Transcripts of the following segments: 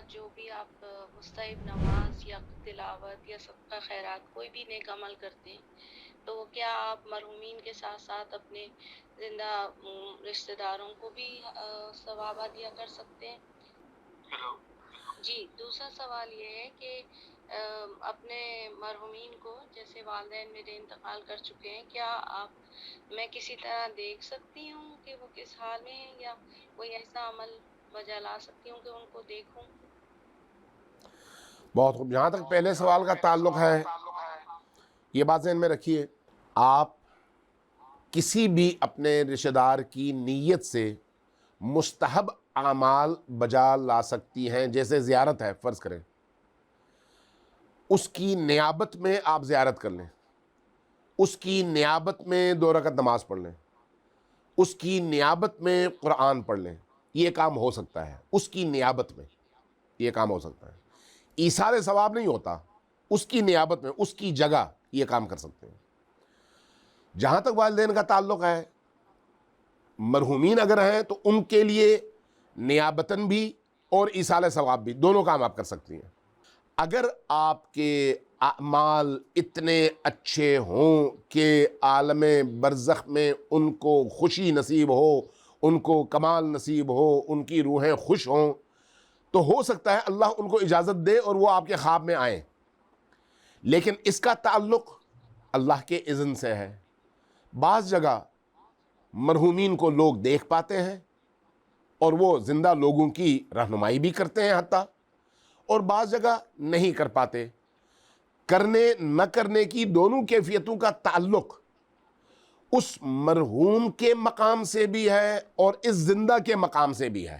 جو بھی آپ مستحب نماز یا تلاوت یا صدقہ خیرات کوئی بھی نیک عمل کرتے ہیں تو کیا آپ مرحومین کے ساتھ ساتھ اپنے زندہ رشتہ داروں کو بھی ثواب عطیہ کر سکتے ہیں؟ جی، دوسرا سوال یہ ہے کہ اپنے مرحومین کو جیسے والدین میرے انتقال کر چکے ہیں، کیا میں کسی طرح دیکھ سکتی ہوں کہ وہ کس حال میں ہیں، یا کوئی ایسا عمل بجا لا سکتی ہوں کہ ان کو دیکھوں؟ بہت خوب. جہاں تک پہلے سوال کا تعلق ہے، یہ بات ذہن میں رکھیے، آپ کسی بھی اپنے رشتہ دار کی نیت سے مستحب اعمال بجا لا سکتی ہیں. جیسے زیارت ہے، فرض کریں اس کی نیابت میں آپ زیارت کر لیں، اس کی نیابت میں 2 رکعت نماز پڑھ لیں، اس کی نیابت میں قرآن پڑھ لیں. یہ کام ہو سکتا ہے. اس کی نیابت میں یہ کام ہو سکتا ہے. ایصال ثواب نہیں ہوتا، اس کی نیابت میں، اس کی جگہ یہ کام کر سکتے ہیں. جہاں تک والدین کا تعلق ہے، مرحومین اگر ہیں تو ان کے لیے نیابتاً بھی اور ایصال ثواب بھی دونوں کام آپ کر سکتی ہیں. اگر آپ کے اعمال اتنے اچھے ہوں کہ عالم برزخ میں ان کو خوشی نصیب ہو، ان کو کمال نصیب ہو، ان کی روحیں خوش ہوں، تو ہو سکتا ہے اللہ ان کو اجازت دے اور وہ آپ کے خواب میں آئیں. لیکن اس کا تعلق اللہ کے اذن سے ہے. بعض جگہ مرحومین کو لوگ دیکھ پاتے ہیں اور وہ زندہ لوگوں کی رہنمائی بھی کرتے ہیں حتیٰ، اور بعض جگہ نہیں کر پاتے. کرنے نہ کرنے کی دونوں کیفیتوں کا تعلق اس مرحوم کے مقام سے بھی ہے اور اس زندہ کے مقام سے بھی ہے.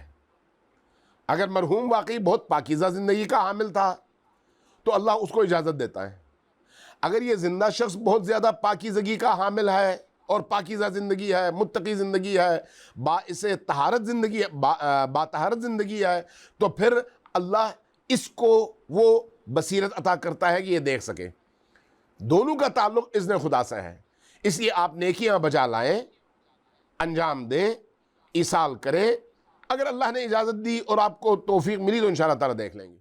اگر مرحوم واقعی بہت پاکیزہ زندگی کا حامل تھا تو اللہ اس کو اجازت دیتا ہے. اگر یہ زندہ شخص بہت زیادہ پاکیزگی کا حامل ہے اور پاکیزہ زندگی ہے، متقی زندگی ہے، باعث طہارت زندگی ہے، با طہارت زندگی ہے، تو پھر اللہ اس کو وہ بصیرت عطا کرتا ہے کہ یہ دیکھ سکے. دونوں کا تعلق اذن خدا سے ہے. اس لیے آپ نیکیاں بجا لائیں، انجام دیں، ایصال کریں. اگر اللہ نے اجازت دی اور آپ کو توفیق ملی تو انشاءاللہ تعالیٰ دیکھ لیں گے.